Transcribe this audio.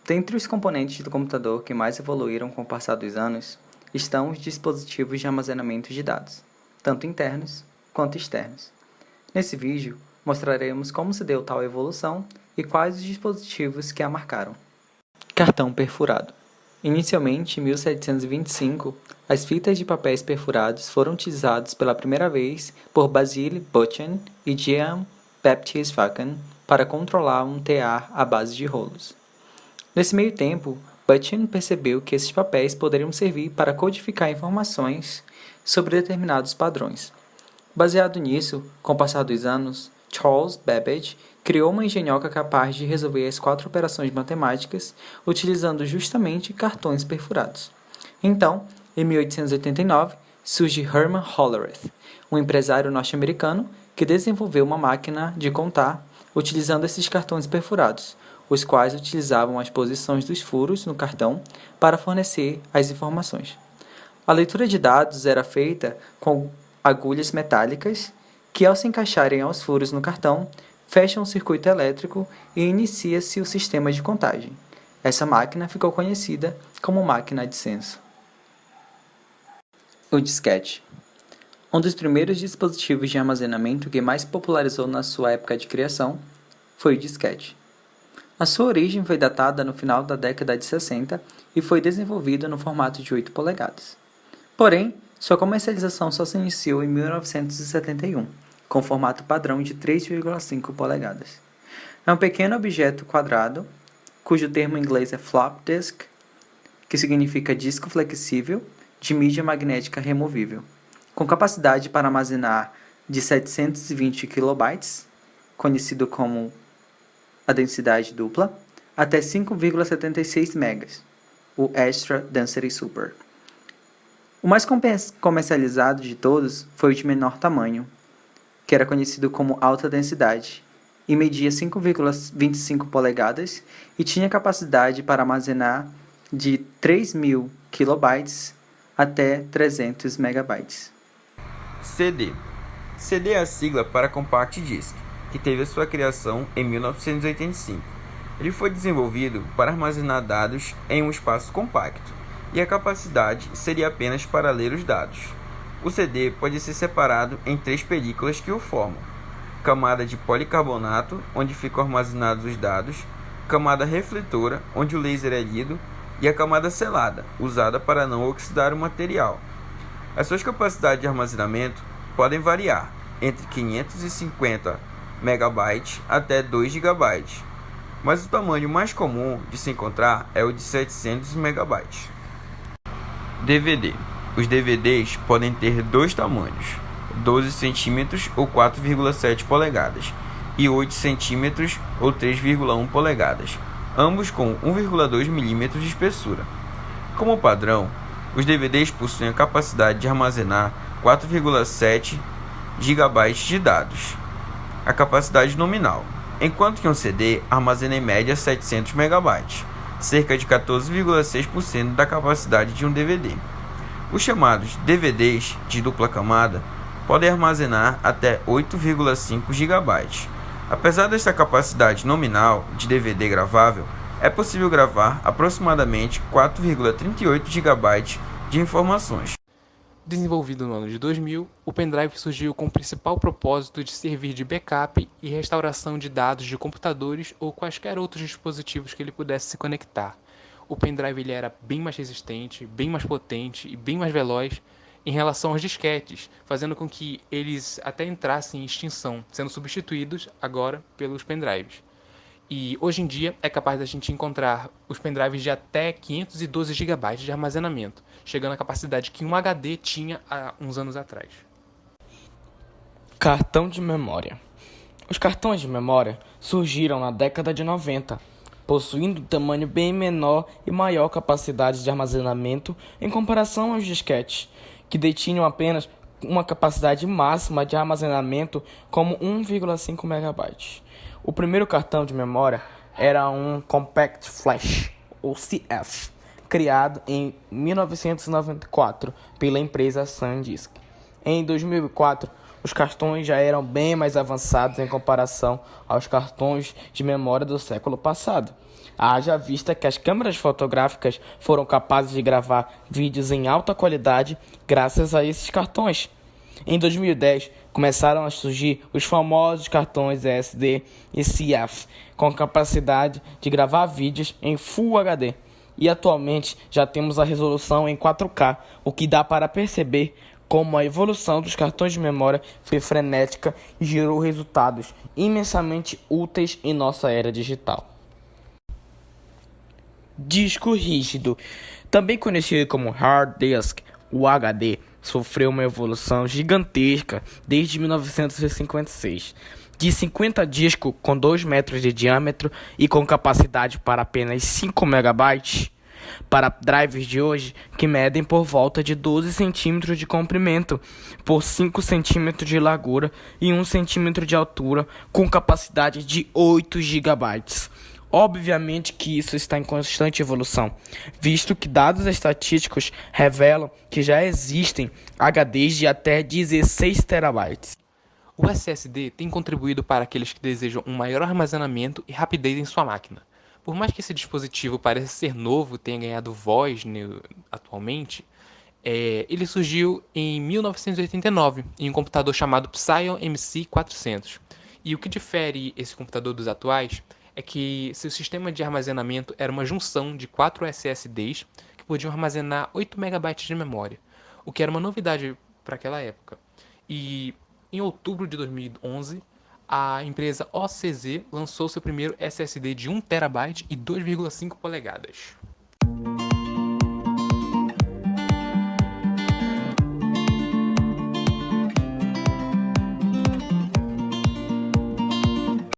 Dentre os componentes do computador que mais evoluíram com o passar dos anos, estão os dispositivos de armazenamento de dados, tanto internos quanto externos. Nesse vídeo, mostraremos como se deu tal evolução e quais os dispositivos que a marcaram. Cartão perfurado. Inicialmente, em 1725, as fitas de papéis perfurados foram utilizadas pela primeira vez por Basil Buchan e Jean-Baptiste Facon para controlar um tear à base de rolos. Nesse meio tempo, Buchan percebeu que esses papéis poderiam servir para codificar informações sobre determinados padrões. Baseado nisso, com o passar dos anos, Charles Babbage criou uma engenhoca capaz de resolver as 4 operações matemáticas utilizando justamente cartões perfurados. Então, em 1889, surge Herman Hollerith, um empresário norte-americano que desenvolveu uma máquina de contar utilizando esses cartões perfurados, os quais utilizavam as posições dos furos no cartão para fornecer as informações. A leitura de dados era feita com agulhas metálicas que, ao se encaixarem aos furos no cartão, fecham o circuito elétrico e inicia-se o sistema de contagem. Essa máquina ficou conhecida como máquina de censo. O disquete. Um dos primeiros dispositivos de armazenamento que mais popularizou na sua época de criação foi o disquete. A sua origem foi datada no final da década de 60 e foi desenvolvido no formato de 8 polegadas. Porém, sua comercialização só se iniciou em 1971, com formato padrão de 3,5 polegadas. É um pequeno objeto quadrado, cujo termo em inglês é flop disk, que significa disco flexível, de mídia magnética removível, com capacidade para armazenar de 720 KB, conhecido como a densidade dupla, até 5,76 MB, o Extra Density Super. O mais comercializado de todos foi o de menor tamanho, que era conhecido como alta densidade, e media 5,25 polegadas e tinha capacidade para armazenar de 3.000 KB até 300 MB. CD. CD é a sigla para Compact Disc, que teve a sua criação em 1985. Ele foi desenvolvido para armazenar dados em um espaço compacto, e a capacidade seria apenas para ler os dados. O CD pode ser separado em 3 películas que o formam: camada de policarbonato, onde ficam armazenados os dados, camada refletora, onde o laser é lido, e a camada selada, usada para não oxidar o material. As suas capacidades de armazenamento podem variar entre 550 MB até 2 GB, mas o tamanho mais comum de se encontrar é o de 700 MB. DVD. Os DVDs podem ter 2 tamanhos, 12 cm ou 4,7 polegadas e 8 cm ou 3,1 polegadas, ambos com 1,2 mm de espessura. Como padrão, os DVDs possuem a capacidade de armazenar 4,7 GB de dados, a capacidade nominal, enquanto que um CD armazena em média 700 MB, cerca de 14,6% da capacidade de um DVD. Os chamados DVDs de dupla camada podem armazenar até 8,5 GB. Apesar desta capacidade nominal de DVD gravável, é possível gravar aproximadamente 4,38 GB de informações. Desenvolvido no ano de 2000, o pendrive surgiu com o principal propósito de servir de backup e restauração de dados de computadores ou quaisquer outros dispositivos que ele pudesse se conectar. O pendrive ele era bem mais resistente, bem mais potente e bem mais veloz em relação aos disquetes, fazendo com que eles até entrassem em extinção, sendo substituídos agora pelos pendrives. E hoje em dia é capaz da gente encontrar os pendrives de até 512 GB de armazenamento, chegando à capacidade que um HD tinha há uns anos atrás. Cartão de memória. Os cartões de memória surgiram na década de 90, possuindo tamanho bem menor e maior capacidade de armazenamento em comparação aos disquetes, que detinham apenas uma capacidade máxima de armazenamento como 1,5 MB. O primeiro cartão de memória era um Compact Flash, ou CF, criado em 1994 pela empresa SanDisk. Em 2004, os cartões já eram bem mais avançados em comparação aos cartões de memória do século passado. Haja vista que as câmeras fotográficas foram capazes de gravar vídeos em alta qualidade graças a esses cartões. Em 2010, começaram a surgir os famosos cartões SD e CF, com capacidade de gravar vídeos em Full HD. E atualmente já temos a resolução em 4K, o que dá para perceber como a evolução dos cartões de memória foi frenética e gerou resultados imensamente úteis em nossa era digital. Disco rígido, também conhecido como hard disk, o HD, sofreu uma evolução gigantesca desde 1956. De 50 discos com 2 metros de diâmetro e com capacidade para apenas 5 megabytes, para drives de hoje que medem por volta de 12 centímetros de comprimento, por 5 centímetros de largura e 1 centímetro de altura, com capacidade de 8 gigabytes. Obviamente que isso está em constante evolução, visto que dados estatísticos revelam que já existem HDs de até 16 terabytes. O SSD tem contribuído para aqueles que desejam um maior armazenamento e rapidez em sua máquina. Por mais que esse dispositivo pareça ser novo e tenha ganhado voz atualmente, ele surgiu em 1989 em um computador chamado Psion MC400. E o que difere esse computador dos atuais é que seu sistema de armazenamento era uma junção de 4 SSDs que podiam armazenar 8 MB de memória, o que era uma novidade para aquela época. E em outubro de 2011, a empresa OCZ lançou seu primeiro SSD de 1 TB e 2,5 polegadas.